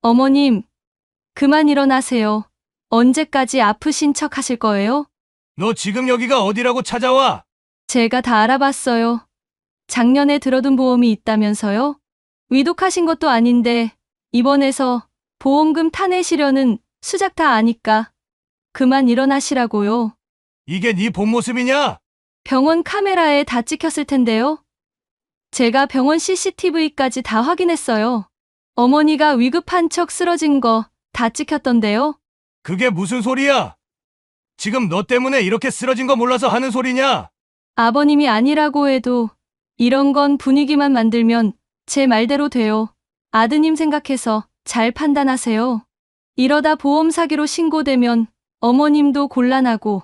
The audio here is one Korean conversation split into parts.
어머님, 그만 일어나세요. 언제까지 아프신 척 하실 거예요? 너 지금 여기가 어디라고 찾아와? 제가 다 알아봤어요. 작년에 들어둔 보험이 있다면서요? 위독하신 것도 아닌데 입원해서 보험금 타내시려는 수작 다 아니까 그만 일어나시라고요. 이게 네 본 모습이냐? 병원 카메라에 다 찍혔을 텐데요. 제가 병원 CCTV까지 다 확인했어요. 어머니가 위급한 척 쓰러진 거 다 찍혔던데요. 그게 무슨 소리야? 지금 너 때문에 이렇게 쓰러진 거 몰라서 하는 소리냐? 아버님이 아니라고 해도 이런 건 분위기만 만들면 제 말대로 돼요. 아드님 생각해서 잘 판단하세요. 이러다 보험 사기로 신고되면 어머님도 곤란하고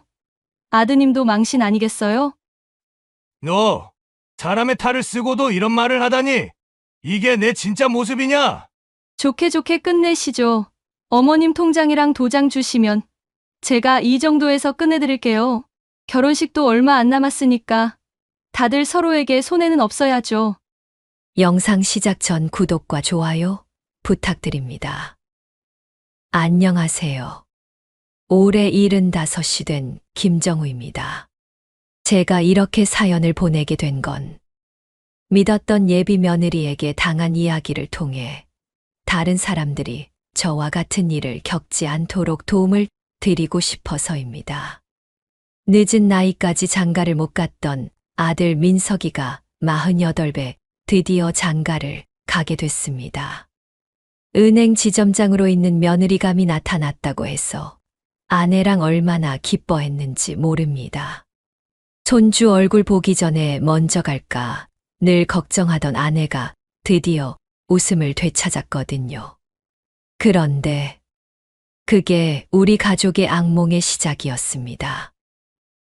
아드님도 망신 아니겠어요? 너 사람의 탈을 쓰고도 이런 말을 하다니. 이게 내 진짜 모습이냐? 좋게 좋게 끝내시죠. 어머님 통장이랑 도장 주시면 제가 이 정도에서 끝내드릴게요. 결혼식도 얼마 안 남았으니까 다들 서로에게 손해는 없어야죠. 영상 시작 전 구독과 좋아요 부탁드립니다. 안녕하세요. 올해 75이 된 김정우입니다. 제가 이렇게 사연을 보내게 된 건 믿었던 예비 며느리에게 당한 이야기를 통해 다른 사람들이 저와 같은 일을 겪지 않도록 도움을 드리고 싶어서입니다. 늦은 나이까지 장가를 못 갔던 아들 민석이가 48배 드디어 장가를 가게 됐습니다. 은행 지점장으로 있는 며느리감이 나타났다고 해서 아내랑 얼마나 기뻐했는지 모릅니다. 손주 얼굴 보기 전에 먼저 갈까 늘 걱정하던 아내가 드디어 웃음을 되찾았거든요. 그런데 그게 우리 가족의 악몽의 시작이었습니다.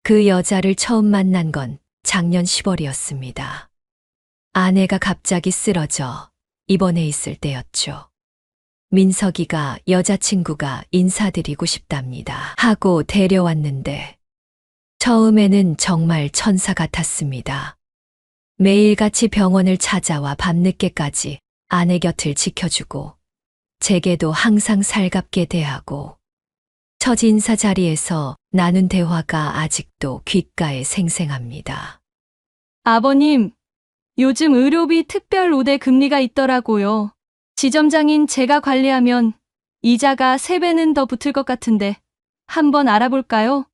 그 여자를 처음 만난 건 작년 10월이었습니다. 아내가 갑자기 쓰러져 입원해 있을 때였죠. 민석이가 여자친구가 인사드리고 싶답니다 하고 데려왔는데 처음에는 정말 천사 같았습니다. 매일같이 병원을 찾아와 밤늦게까지 아내 곁을 지켜주고 제게도 항상 살갑게 대하고 첫 인사 자리에서 나눈 대화가 아직도 귓가에 생생합니다. 아버님, 요즘 의료비 특별 우대 금리가 있더라고요. 지점장인 제가 관리하면 이자가 3배는 더 붙을 것 같은데 한번 알아볼까요?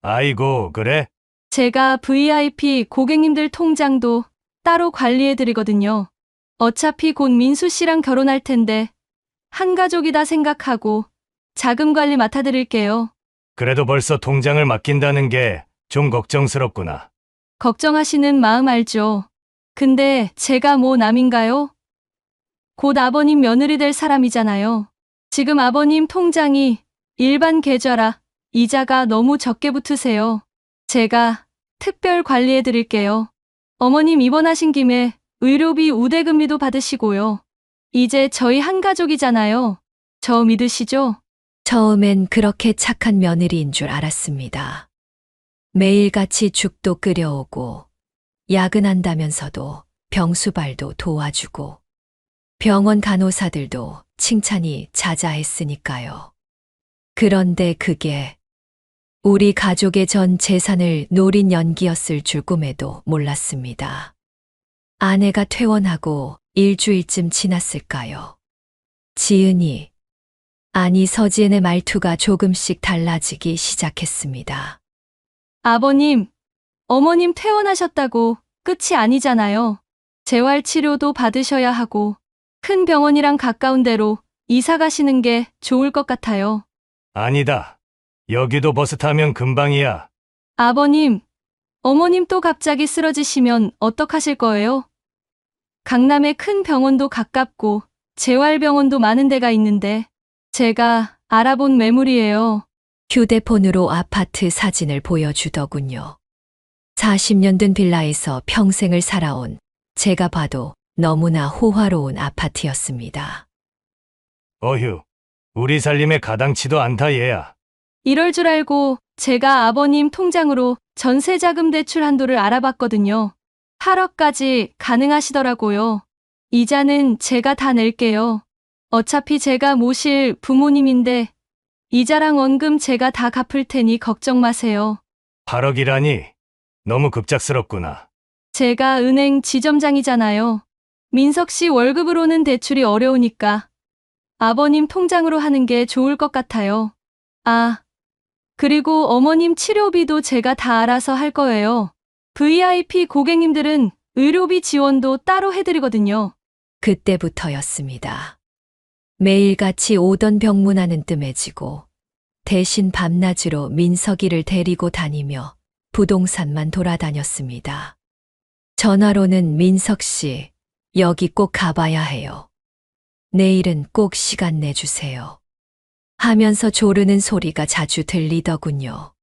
아이고, 그래? 제가 VIP 고객님들 통장도 따로 관리해드리거든요. 어차피 곧 민수 씨랑 결혼할 텐데 한 가족이다 생각하고 자금 관리 맡아드릴게요. 그래도 벌써 통장을 맡긴다는 게 좀 걱정스럽구나. 걱정하시는 마음 알죠. 근데 제가 뭐 남인가요? 곧 아버님 며느리 될 사람이잖아요. 지금 아버님 통장이 일반 계좌라 이자가 너무 적게 붙으세요. 제가 특별 관리해 드릴게요. 어머님 입원하신 김에 의료비 우대금리도 받으시고요. 이제 저희 한 가족이잖아요. 저 믿으시죠? 처음엔 그렇게 착한 며느리인 줄 알았습니다. 매일같이 죽도 끓여오고 야근한다면서도 병수발도 도와주고 병원 간호사들도 칭찬이 자자했으니까요. 그런데 그게 우리 가족의 전 재산을 노린 연기였을 줄 꿈에도 몰랐습니다. 아내가 퇴원하고 일주일쯤 지났을까요? 지은이, 아니 서지은의 말투가 조금씩 달라지기 시작했습니다. 아버님, 어머님 퇴원하셨다고 끝이 아니잖아요. 재활치료도 받으셔야 하고 큰 병원이랑 가까운 데로 이사 가시는 게 좋을 것 같아요. 아니다. 여기도 버스 타면 금방이야. 아버님, 어머님 또 갑자기 쓰러지시면 어떡하실 거예요? 강남에 큰 병원도 가깝고 재활병원도 많은 데가 있는데 제가 알아본 매물이에요. 휴대폰으로 아파트 사진을 보여주더군요. 40년 된 빌라에서 평생을 살아온 제가 봐도 너무나 호화로운 아파트였습니다. 어휴, 우리 살림에 가당치도 않다 얘야. 이럴 줄 알고 제가 아버님 통장으로 전세자금 대출 한도를 알아봤거든요. 8억까지 가능하시더라고요. 이자는 제가 다 낼게요. 어차피 제가 모실 부모님인데 이자랑 원금 제가 다 갚을 테니 걱정 마세요. 8억이라니 너무 급작스럽구나. 제가 은행 지점장이잖아요. 민석 씨 월급으로는 대출이 어려우니까 아버님 통장으로 하는 게 좋을 것 같아요. 아, 그리고 어머님 치료비도 제가 다 알아서 할 거예요. VIP 고객님들은 의료비 지원도 따로 해드리거든요. 그때부터였습니다. 매일같이 오던 병문안은 뜸해지고 대신 밤낮으로 민석이를 데리고 다니며 부동산만 돌아다녔습니다. 전화로는 민석 씨, 여기 꼭 가봐야 해요. 내일은 꼭 시간 내주세요. 하면서 조르는 소리가 자주 들리더군요.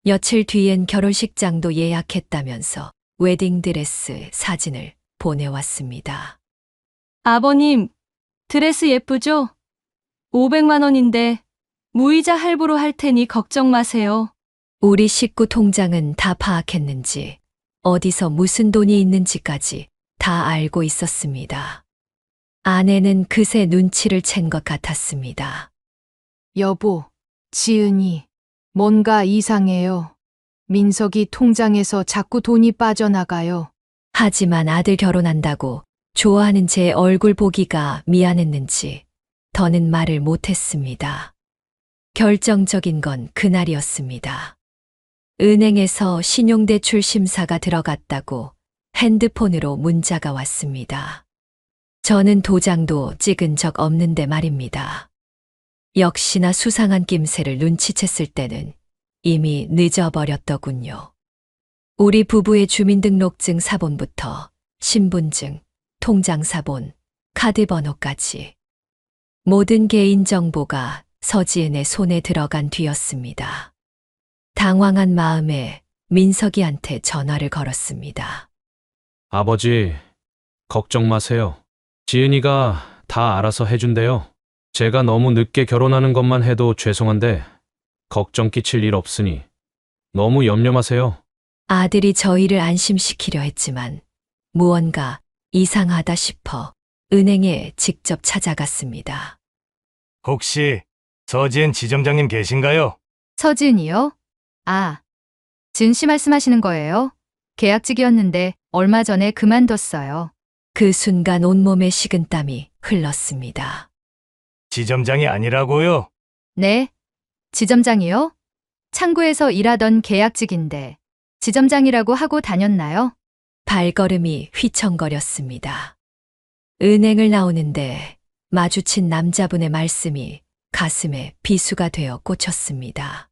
며칠 뒤엔 결혼식장도 예약했다면서 웨딩드레스 사진을 보내왔습니다. 아버님, 드레스 예쁘죠? 500만 원인데 무이자 할부로 할 테니 걱정 마세요. 우리 식구 통장은 다 파악했는지 어디서 무슨 돈이 있는지까지 다 알고 있었습니다. 아내는 그새 눈치를 챈 것 같았습니다. 여보, 지은이, 뭔가 이상해요. 민석이 통장에서 자꾸 돈이 빠져나가요. 하지만 아들 결혼한다고 좋아하는 제 얼굴 보기가 미안했는지 더는 말을 못했습니다. 결정적인 건 그날이었습니다. 은행에서 신용대출 심사가 들어갔다고 핸드폰으로 문자가 왔습니다. 저는 도장도 찍은 적 없는데 말입니다. 역시나 수상한 낌새를 눈치챘을 때는 이미 늦어버렸더군요. 우리 부부의 주민등록증 사본부터 신분증, 통장사본, 카드번호까지 모든 개인정보가 서지은의 손에 들어간 뒤였습니다. 당황한 마음에 민석이한테 전화를 걸었습니다. 아버지, 걱정 마세요. 지은이가 다 알아서 해준대요. 제가 너무 늦게 결혼하는 것만 해도 죄송한데 걱정 끼칠 일 없으니 너무 염려 마세요. 아들이 저희를 안심시키려 했지만 무언가 이상하다 싶어 은행에 직접 찾아갔습니다. 혹시 서지은 지점장님 계신가요? 서지은이요? 아, 지은 씨 말씀하시는 거예요? 계약직이었는데 얼마 전에 그만뒀어요. 그 순간 온몸에 식은땀이 흘렀습니다. 지점장이 아니라고요? 네? 지점장이요? 창구에서 일하던 계약직인데 지점장이라고 하고 다녔나요? 발걸음이 휘청거렸습니다. 은행을 나오는데 마주친 남자분의 말씀이 가슴에 비수가 되어 꽂혔습니다.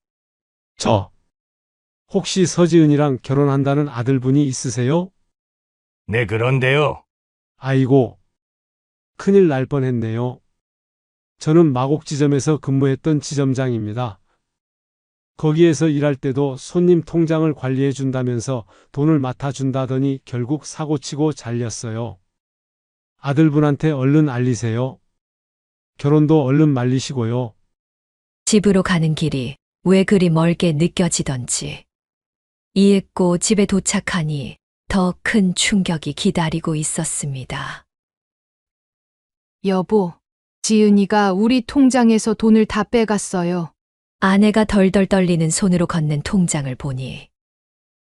혹시 서지은이랑 결혼한다는 아들분이 있으세요? 네, 그런데요. 아이고, 큰일 날 뻔했네요. 저는 마곡지점에서 근무했던 지점장입니다. 거기에서 일할 때도 손님 통장을 관리해 준다면서 돈을 맡아준다더니 결국 사고치고 잘렸어요. 아들분한테 얼른 알리세요. 결혼도 얼른 말리시고요. 집으로 가는 길이 왜 그리 멀게 느껴지던지. 이윽고 집에 도착하니 더 큰 충격이 기다리고 있었습니다. 여보, 지은이가 우리 통장에서 돈을 다 빼갔어요. 아내가 덜덜 떨리는 손으로 건넨 통장을 보니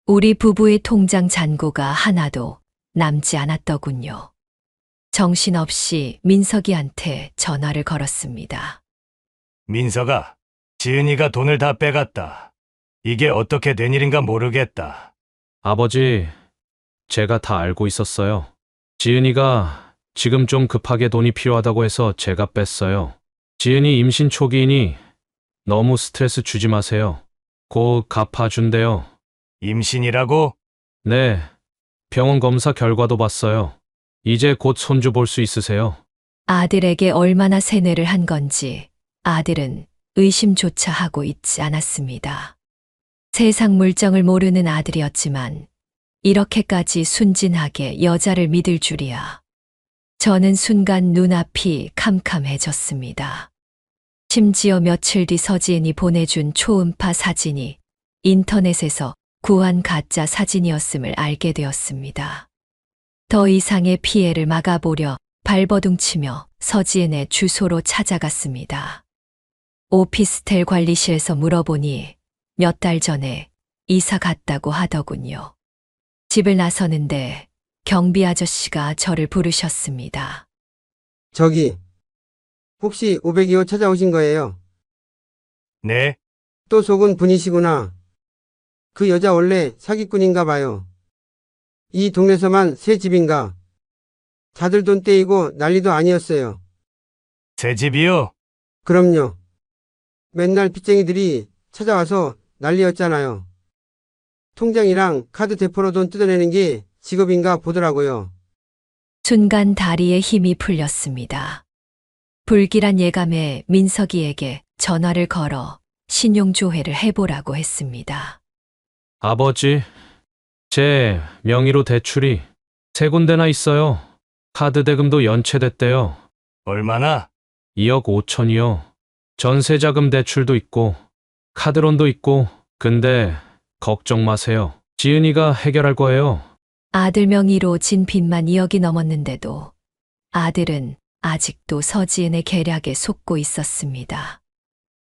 우리 부부의 통장 잔고가 하나도 남지 않았더군요. 정신없이 민석이한테 전화를 걸었습니다. 민석아, 지은이가 돈을 다 빼갔다. 이게 어떻게 된 일인가 모르겠다. 아버지, 제가 다 알고 있었어요. 지은이가 지금 좀 급하게 돈이 필요하다고 해서 제가 뺐어요. 지은이 임신 초기이니 너무 스트레스 주지 마세요. 곧 갚아준대요. 임신이라고? 네, 병원 검사 결과도 봤어요. 이제 곧 손주 볼 수 있으세요. 아들에게 얼마나 세뇌를 한 건지 아들은 의심조차 하고 있지 않았습니다. 세상 물정을 모르는 아들이었지만 이렇게까지 순진하게 여자를 믿을 줄이야. 저는 순간 눈앞이 캄캄해졌습니다. 심지어 며칠 뒤 서지은이 보내준 초음파 사진이 인터넷에서 구한 가짜 사진이었음을 알게 되었습니다. 더 이상의 피해를 막아보려 발버둥치며 서지은의 주소로 찾아갔습니다. 오피스텔 관리실에서 물어보니 몇 달 전에 이사 갔다고 하더군요. 집을 나서는데 경비 아저씨가 저를 부르셨습니다. 저기, 혹시 502호 찾아오신 거예요? 네, 또 속은 분이시구나. 그 여자 원래 사기꾼인가 봐요. 이 동네에서만 새 집인가? 다들 돈 떼이고 난리도 아니었어요. 새 집이요? 그럼요. 맨날 빚쟁이들이 찾아와서 난리였잖아요. 통장이랑 카드 대포로 돈 뜯어내는 게 직업인가 보더라고요. 순간 다리에 힘이 풀렸습니다. 불길한 예감에 민석이에게 전화를 걸어 신용조회를 해보라고 했습니다. 아버지, 제 명의로 대출이 3군데나 있어요. 카드 대금도 연체됐대요. 얼마나? 2억 5천이요. 전세자금 대출도 있고 카드론도 있고. 근데 걱정 마세요. 지은이가 해결할 거예요. 아들 명의로 진 빚만 2억이 넘었는데도 아들은 아직도 서지은의 계략에 속고 있었습니다.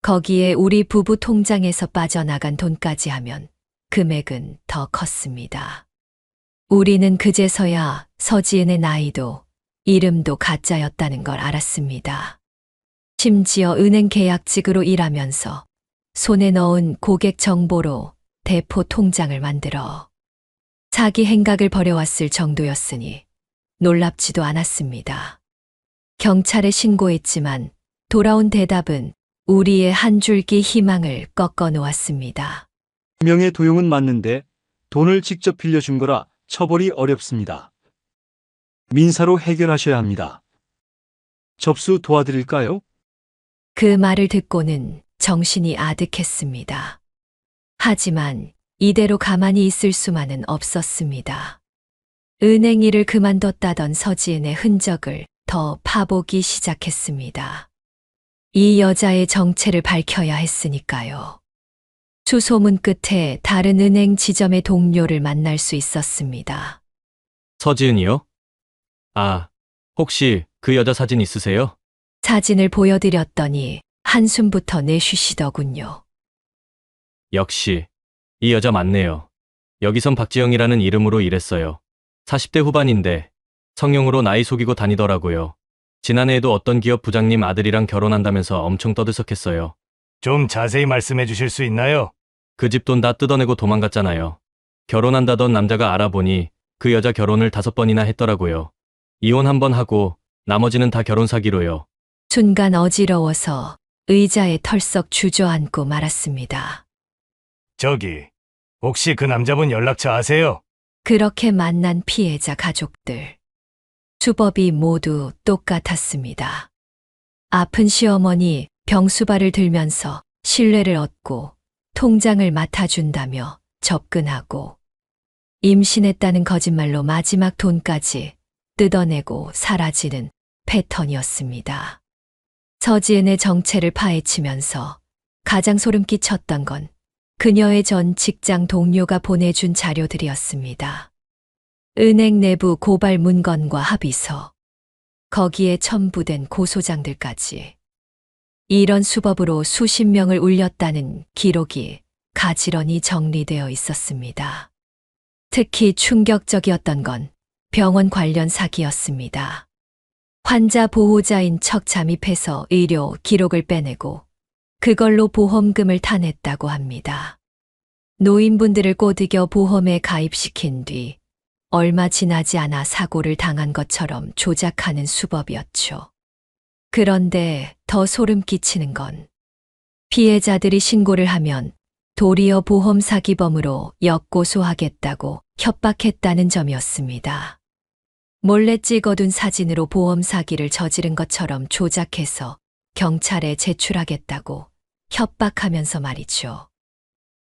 거기에 우리 부부 통장에서 빠져나간 돈까지 하면 금액은 더 컸습니다. 우리는 그제서야 서지은의 나이도 이름도 가짜였다는 걸 알았습니다. 심지어 은행 계약직으로 일하면서 손에 넣은 고객 정보로 대포 통장을 만들어 사기 행각을 벌여왔을 정도였으니 놀랍지도 않았습니다. 경찰에 신고했지만 돌아온 대답은 우리의 한 줄기 희망을 꺾어 놓았습니다. 명의 도용은 맞는데 돈을 직접 빌려준 거라 처벌이 어렵습니다. 민사로 해결하셔야 합니다. 접수 도와드릴까요? 그 말을 듣고는 정신이 아득했습니다. 하지만 이대로 가만히 있을 수만은 없었습니다. 은행 일을 그만뒀다던 서지은의 흔적을 더 파보기 시작했습니다. 이 여자의 정체를 밝혀야 했으니까요. 수소문 끝에 다른 은행 지점의 동료를 만날 수 있었습니다. 서지은이요? 아, 혹시 그 여자 사진 있으세요? 사진을 보여드렸더니 한숨부터 내쉬시더군요. 역시 이 여자 맞네요. 여기선 박지영이라는 이름으로 일했어요. 40대 후반인데 성형으로 나이 속이고 다니더라고요. 지난해에도 어떤 기업 부장님 아들이랑 결혼한다면서 엄청 떠들썩했어요. 좀 자세히 말씀해 주실 수 있나요? 그 집 돈 다 뜯어내고 도망갔잖아요. 결혼한다던 남자가 알아보니 그 여자 결혼을 5번이나 했더라고요. 이혼 1번 하고 나머지는 다 결혼 사기로요. 순간 어지러워서 의자에 털썩 주저앉고 말았습니다. 저기, 혹시 그 남자분 연락처 아세요? 그렇게 만난 피해자 가족들. 수법이 모두 똑같았습니다. 아픈 시어머니 병수발을 들면서 신뢰를 얻고 통장을 맡아준다며 접근하고 임신했다는 거짓말로 마지막 돈까지 뜯어내고 사라지는 패턴이었습니다. 서지은의 정체를 파헤치면서 가장 소름 끼쳤던 건 그녀의 전 직장 동료가 보내준 자료들이었습니다. 은행 내부 고발 문건과 합의서, 거기에 첨부된 고소장들까지. 이런 수법으로 수십 명을 울렸다는 기록이 가지런히 정리되어 있었습니다. 특히 충격적이었던 건 병원 관련 사기였습니다. 환자 보호자인 척 잠입해서 의료 기록을 빼내고 그걸로 보험금을 타냈다고 합니다. 노인분들을 꼬드겨 보험에 가입시킨 뒤 얼마 지나지 않아 사고를 당한 것처럼 조작하는 수법이었죠. 그런데 더 소름 끼치는 건 피해자들이 신고를 하면 도리어 보험 사기범으로 역고소하겠다고 협박했다는 점이었습니다. 몰래 찍어둔 사진으로 보험 사기를 저지른 것처럼 조작해서 경찰에 제출하겠다고 협박하면서 말이죠.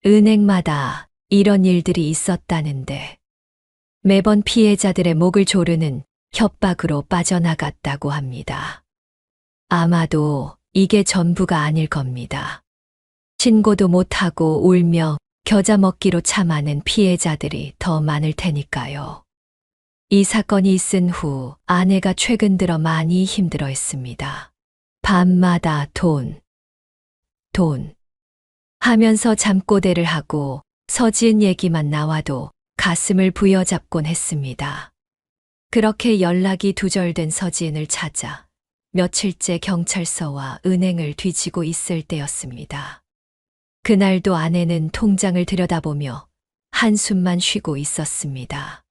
은행마다 이런 일들이 있었다는데 매번 피해자들의 목을 조르는 협박으로 빠져나갔다고 합니다. 아마도 이게 전부가 아닐 겁니다. 신고도 못하고 울며 겨자 먹기로 참아낸 피해자들이 더 많을 테니까요. 이 사건이 있은 후 아내가 최근 들어 많이 힘들어 했습니다. 밤마다 돈 하면서 잠꼬대를 하고 서지은 얘기만 나와도 가슴을 부여잡곤 했습니다. 그렇게 연락이 두절된 서지은을 찾아 며칠째 경찰서와 은행을 뒤지고 있을 때였습니다. 그날도 아내는 통장을 들여다보며 한숨만 쉬고 있었습니다.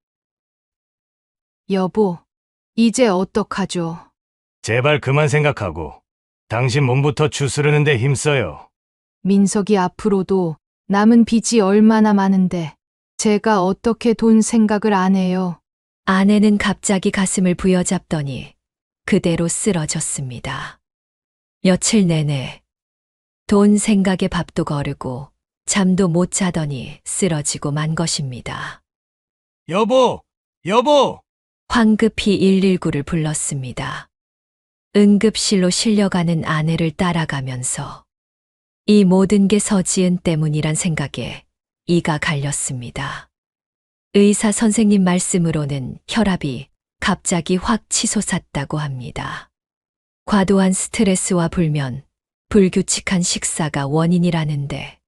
여보, 이제 어떡하죠? 제발 그만 생각하고 당신 몸부터 추스르는데 힘써요. 민석이 앞으로도 남은 빚이 얼마나 많은데 제가 어떻게 돈 생각을 안 해요? 아내는 갑자기 가슴을 부여잡더니 그대로 쓰러졌습니다. 며칠 내내 돈 생각에 밥도 거르고 잠도 못 자더니 쓰러지고 만 것입니다. 여보! 여보! 황급히 119를 불렀습니다. 응급실로 실려가는 아내를 따라가면서 이 모든 게 서지은 때문이란 생각에 이가 갈렸습니다. 의사 선생님 말씀으로는 혈압이 갑자기 확 치솟았다고 합니다. 과도한 스트레스와 불면, 불규칙한 식사가 원인이라는데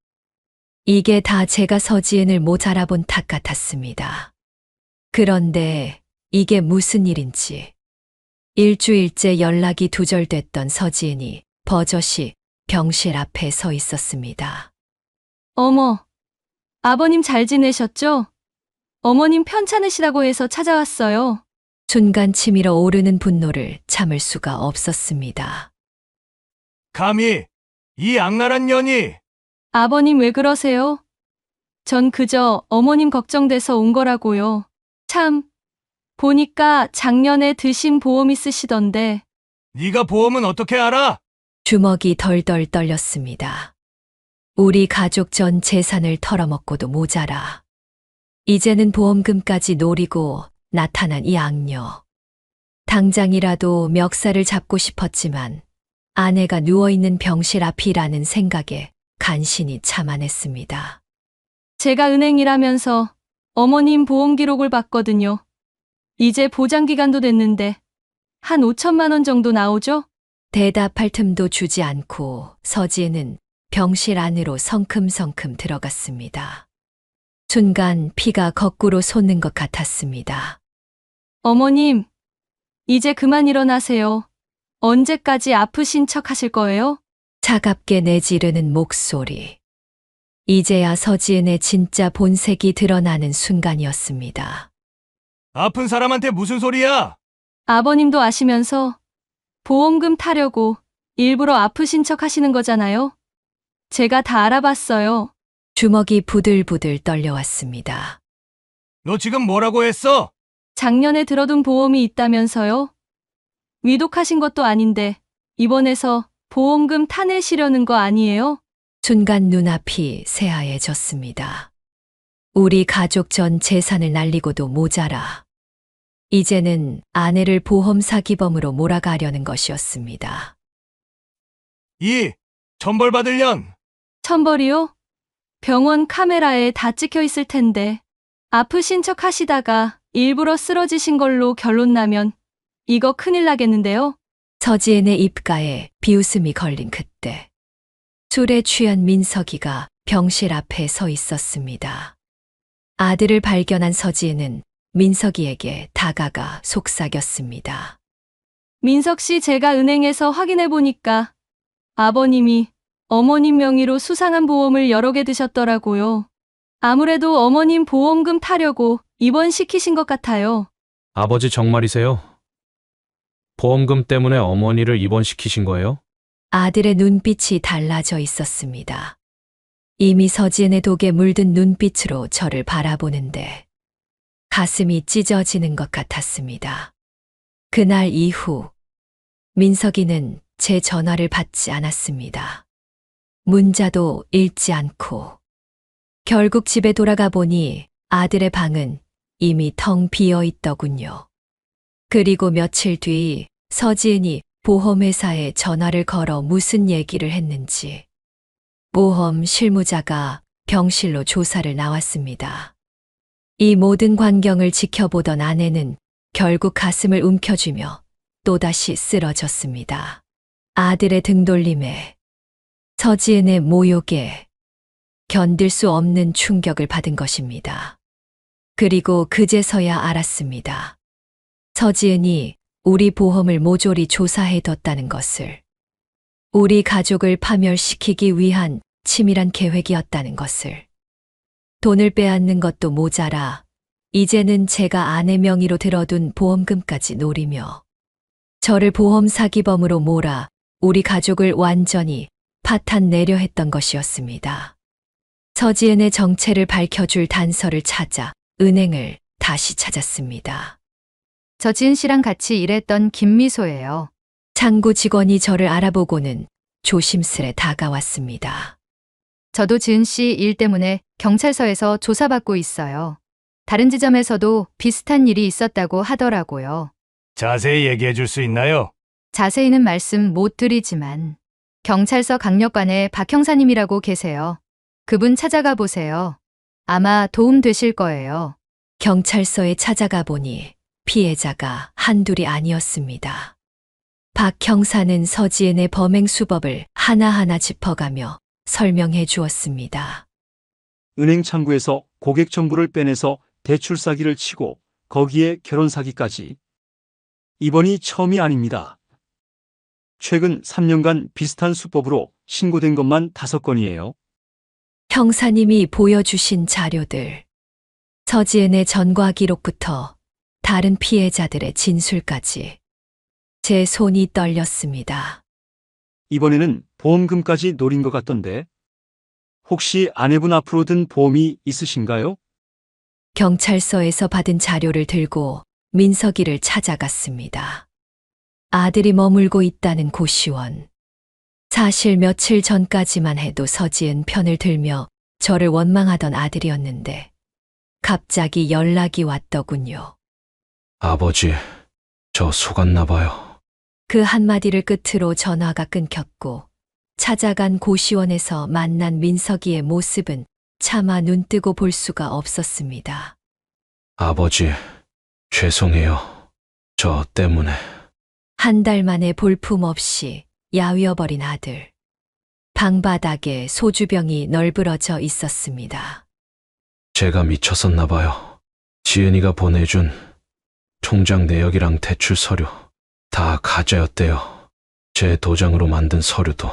이게 다 제가 서지은을 못 알아본 탓 같았습니다. 그런데 이게 무슨 일인지 일주일째 연락이 두절됐던 서지은이 버젓이 병실 앞에 서 있었습니다. 어머, 아버님 잘 지내셨죠? 어머님 편찮으시다고 해서 찾아왔어요. 순간 치밀어 오르는 분노를 참을 수가 없었습니다. 감히 이 악랄한 년이 아버님 왜 그러세요? 전 그저 어머님 걱정돼서 온 거라고요. 참, 보니까 작년에 드신 보험 있으시던데. 네가 보험은 어떻게 알아? 주먹이 덜덜 떨렸습니다. 우리 가족 전 재산을 털어먹고도 모자라. 이제는 보험금까지 노리고 나타난 이 악녀. 당장이라도 멱살을 잡고 싶었지만 아내가 누워있는 병실 앞이라는 생각에 간신히 참아냈습니다. 제가 은행 일하면서 어머님 보험 기록을 봤거든요. 이제 보장 기간도 됐는데 한 5천만 원 정도 나오죠? 대답할 틈도 주지 않고 서지은은 병실 안으로 성큼성큼 들어갔습니다. 순간 피가 거꾸로 솟는 것 같았습니다. 어머님, 이제 그만 일어나세요. 언제까지 아프신 척 하실 거예요? 차갑게 내지르는 목소리. 이제야 서지은의 진짜 본색이 드러나는 순간이었습니다. 아픈 사람한테 무슨 소리야? 아버님도 아시면서 보험금 타려고 일부러 아프신 척 하시는 거잖아요. 제가 다 알아봤어요. 주먹이 부들부들 떨려왔습니다. 너 지금 뭐라고 했어? 작년에 들어둔 보험이 있다면서요? 위독하신 것도 아닌데 입원해서 보험금 타내시려는 거 아니에요? 순간 눈앞이 새하얘졌습니다. 우리 가족 전 재산을 날리고도 모자라. 이제는 아내를 보험 사기범으로 몰아가려는 것이었습니다. 이 천벌받을 년! 천벌이요? 병원 카메라에 다 찍혀 있을 텐데 아프신 척 하시다가 일부러 쓰러지신 걸로 결론 나면 이거 큰일 나겠는데요? 서지은의 입가에 비웃음이 걸린 그때 술에 취한 민석이가 병실 앞에 서 있었습니다. 아들을 발견한 서지은은 민석이에게 다가가 속삭였습니다. 민석 씨, 제가 은행에서 확인해 보니까 아버님이 어머님 명의로 수상한 보험을 여러 개 드셨더라고요. 아무래도 어머님 보험금 타려고 입원시키신 것 같아요. 아버지 정말이세요? 보험금 때문에 어머니를 입원시키신 거예요? 아들의 눈빛이 달라져 있었습니다. 이미 서지은의 독에 물든 눈빛으로 저를 바라보는데 가슴이 찢어지는 것 같았습니다. 그날 이후 민석이는 제 전화를 받지 않았습니다. 문자도 읽지 않고 결국 집에 돌아가 보니 아들의 방은 이미 텅 비어 있더군요. 그리고 며칠 뒤 서지은이 보험회사에 전화를 걸어 무슨 얘기를 했는지 보험 실무자가 병실로 조사를 나왔습니다. 이 모든 광경을 지켜보던 아내는 결국 가슴을 움켜쥐며 또다시 쓰러졌습니다. 아들의 등돌림에, 서지은의 모욕에 견딜 수 없는 충격을 받은 것입니다. 그리고 그제서야 알았습니다. 서지은이 우리 보험을 모조리 조사해뒀다는 것을. 우리 가족을 파멸시키기 위한 치밀한 계획이었다는 것을. 돈을 빼앗는 것도 모자라 이제는 제가 아내 명의로 들어둔 보험금까지 노리며 저를 보험 사기범으로 몰아 우리 가족을 완전히 파탄 내려 했던 것이었습니다. 서지은의 정체를 밝혀줄 단서를 찾아 은행을 다시 찾았습니다. 서지은 씨랑 같이 일했던 김미소예요. 창구 직원이 저를 알아보고는 조심스레 다가왔습니다. 저도 지은 씨 일 때문에 경찰서에서 조사받고 있어요. 다른 지점에서도 비슷한 일이 있었다고 하더라고요. 자세히 얘기해 줄 수 있나요? 자세히는 말씀 못 드리지만 경찰서 강력관에 박 형사님이라고 계세요. 그분 찾아가 보세요. 아마 도움 되실 거예요. 경찰서에 찾아가 보니 피해자가 한둘이 아니었습니다. 박 형사는 서지은의 범행 수법을 하나하나 짚어가며 설명해 주었습니다. 은행 창구에서 고객 정보를 빼내서 대출 사기를 치고 거기에 결혼 사기까지. 이번이 처음이 아닙니다. 최근 3년간 비슷한 수법으로 신고된 것만 5건이에요. 형사님이 보여주신 자료들, 서지은의 전과 기록부터 다른 피해자들의 진술까지 제 손이 떨렸습니다. 이번에는 보험금까지 노린 것 같던데. 혹시 아내분 앞으로 든 보험이 있으신가요? 경찰서에서 받은 자료를 들고 민석이를 찾아갔습니다. 아들이 머물고 있다는 고시원. 사실 며칠 전까지만 해도 서지은 편을 들며 저를 원망하던 아들이었는데 갑자기 연락이 왔더군요. 아버지, 저 속았나 봐요. 그 한마디를 끝으로 전화가 끊겼고 찾아간 고시원에서 만난 민석이의 모습은 차마 눈뜨고 볼 수가 없었습니다. 아버지, 죄송해요. 저 때문에. 한 달 만에 볼품없이 야위어버린 아들. 방바닥에 소주병이 널브러져 있었습니다. 제가 미쳤었나 봐요. 지은이가 보내준 통장 내역이랑 대출 서류 다 가짜였대요. 제 도장으로 만든 서류도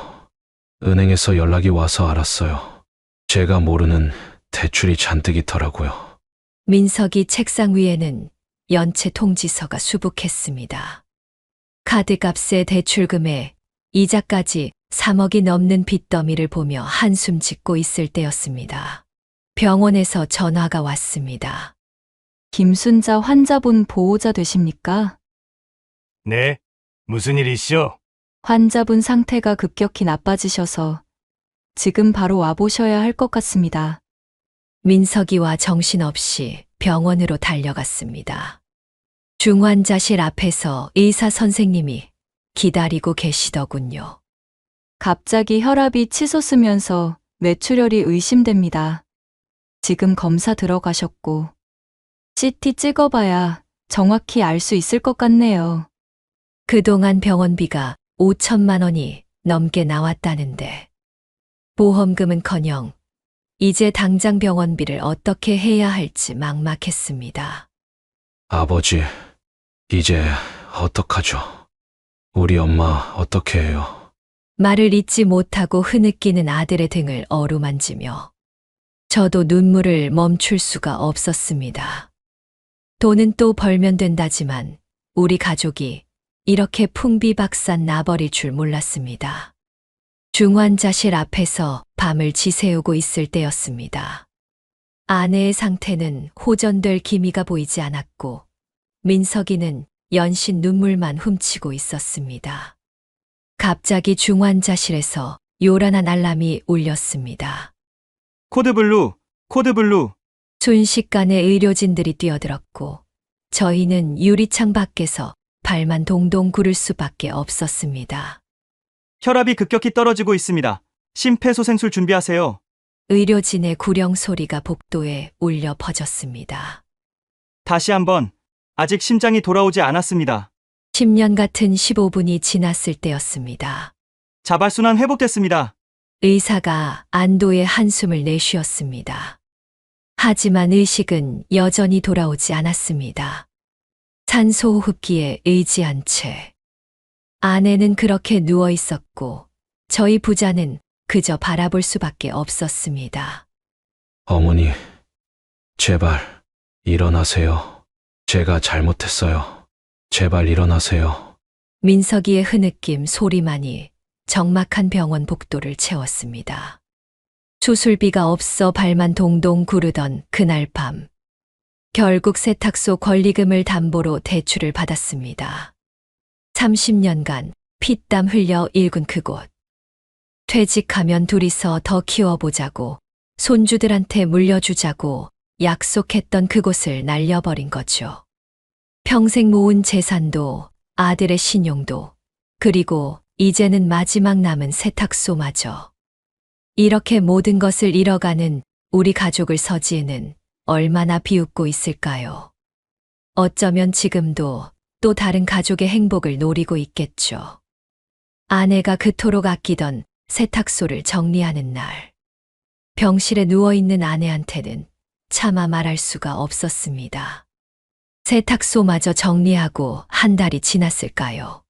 은행에서 연락이 와서 알았어요. 제가 모르는 대출이 잔뜩 있더라고요. 민석이 책상 위에는 연체 통지서가 수북했습니다. 카드값에 대출금에 이자까지 3억이 넘는 빚더미를 보며 한숨 짓고 있을 때였습니다. 병원에서 전화가 왔습니다. 김순자 환자분 보호자 되십니까? 네. 무슨 일 있어? 환자분 상태가 급격히 나빠지셔서 지금 바로 와보셔야 할 것 같습니다. 민석이와 정신없이 병원으로 달려갔습니다. 중환자실 앞에서 의사 선생님이 기다리고 계시더군요. 갑자기 혈압이 치솟으면서 뇌출혈이 의심됩니다. 지금 검사 들어가셨고 CT 찍어봐야 정확히 알 수 있을 것 같네요. 그동안 병원비가 5천만 원이 넘게 나왔다는데 보험금은커녕 이제 당장 병원비를 어떻게 해야 할지 막막했습니다. 아버지, 이제 어떡하죠? 우리 엄마 어떻게 해요? 말을 잇지 못하고 흐느끼는 아들의 등을 어루만지며 저도 눈물을 멈출 수가 없었습니다. 돈은 또 벌면 된다지만 우리 가족이 이렇게 풍비박산 나버릴 줄 몰랐습니다. 중환자실 앞에서 밤을 지새우고 있을 때였습니다. 아내의 상태는 호전될 기미가 보이지 않았고 민석이는 연신 눈물만 훔치고 있었습니다. 갑자기 중환자실에서 요란한 알람이 울렸습니다. 코드블루, 코드블루. 순식간에 의료진들이 뛰어들었고 저희는 유리창 밖에서 발만 동동 구를 수밖에 없었습니다. 혈압이 급격히 떨어지고 있습니다. 심폐소생술 준비하세요. 의료진의 구령 소리가 복도에 울려 퍼졌습니다. 다시 한번. 아직 심장이 돌아오지 않았습니다. 10년 같은 15분이 지났을 때였습니다. 자발순환 회복됐습니다. 의사가 안도의 한숨을 내쉬었습니다. 하지만 의식은 여전히 돌아오지 않았습니다. 산소호흡기에 의지한 채 아내는 그렇게 누워 있었고 저희 부자는 그저 바라볼 수밖에 없었습니다. 어머니, 제발 일어나세요. 제가 잘못했어요. 제발 일어나세요. 민석이의 흐느낌 소리만이 적막한 병원 복도를 채웠습니다. 수술비가 없어 발만 동동 구르던 그날 밤, 결국 세탁소 권리금을 담보로 대출을 받았습니다. 30년간 피땀 흘려 일군 그곳. 퇴직하면 둘이서 더 키워보자고, 손주들한테 물려주자고 약속했던 그곳을 날려버린 거죠. 평생 모은 재산도, 아들의 신용도, 그리고 이제는 마지막 남은 세탁소마저. 이렇게 모든 것을 잃어가는 우리 가족을 서지은은 얼마나 비웃고 있을까요? 어쩌면 지금도 또 다른 가족의 행복을 노리고 있겠죠. 아내가 그토록 아끼던 세탁소를 정리하는 날. 병실에 누워있는 아내한테는 차마 말할 수가 없었습니다. 세탁소마저 정리하고 한 달이 지났을까요?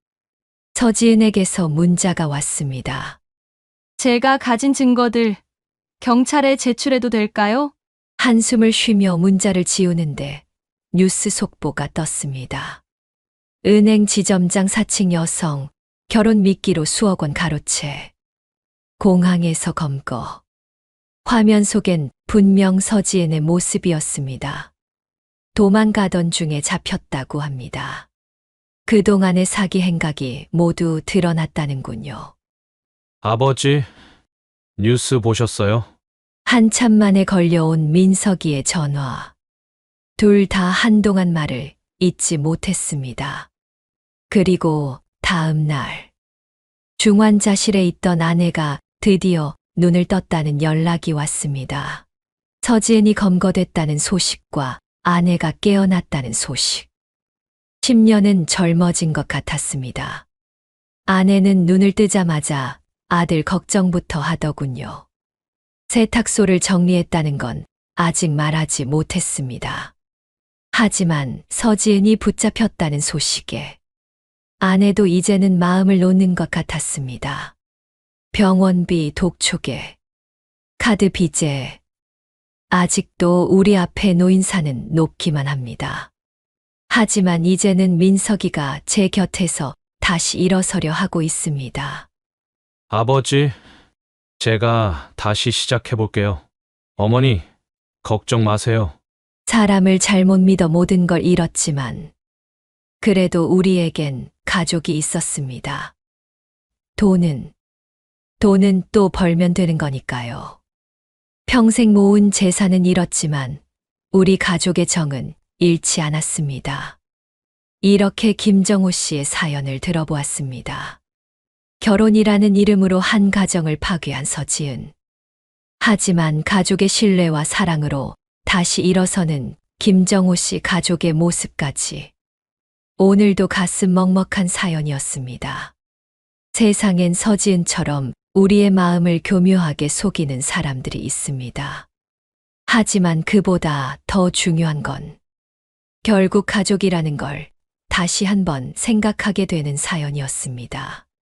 서지은에게서 문자가 왔습니다. 제가 가진 증거들 경찰에 제출해도 될까요? 한숨을 쉬며 문자를 지우는데 뉴스 속보가 떴습니다. 은행 지점장 사칭 여성, 결혼 미끼로 수억 원 가로채. 공항에서 검거. 화면 속엔 분명 서지은의 모습이었습니다. 도망가던 중에 잡혔다고 합니다. 그동안의 사기 행각이 모두 드러났다는군요. 아버지, 뉴스 보셨어요? 한참 만에 걸려온 민석이의 전화. 둘 다 한동안 말을 잊지 못했습니다. 그리고 다음 날, 중환자실에 있던 아내가 드디어 눈을 떴다는 연락이 왔습니다. 서지은이 검거됐다는 소식과 아내가 깨어났다는 소식. 10년은 젊어진 것 같았습니다. 아내는 눈을 뜨자마자 아들 걱정부터 하더군요. 세탁소를 정리했다는 건 아직 말하지 못했습니다. 하지만 서지은이 붙잡혔다는 소식에 아내도 이제는 마음을 놓는 것 같았습니다. 병원비 독촉에 카드 빚에 아직도 우리 앞에 노인사는 높기만 합니다. 하지만 이제는 민석이가 제 곁에서 다시 일어서려 하고 있습니다. 아버지, 제가 다시 시작해볼게요. 어머니, 걱정 마세요. 사람을 잘못 믿어 모든 걸 잃었지만 그래도 우리에겐 가족이 있었습니다. 돈은 또 벌면 되는 거니까요. 평생 모은 재산은 잃었지만 우리 가족의 정은 잃지 않았습니다. 이렇게 김정호 씨의 사연을 들어보았습니다. 결혼이라는 이름으로 한 가정을 파괴한 서지은. 하지만 가족의 신뢰와 사랑으로 다시 일어서는 김정호 씨 가족의 모습까지. 오늘도 가슴 먹먹한 사연이었습니다. 세상엔 서지은처럼 우리의 마음을 교묘하게 속이는 사람들이 있습니다. 하지만 그보다 더 중요한 건 결국 가족이라는 걸 다시 한번 생각하게 되는 사연이었습니다.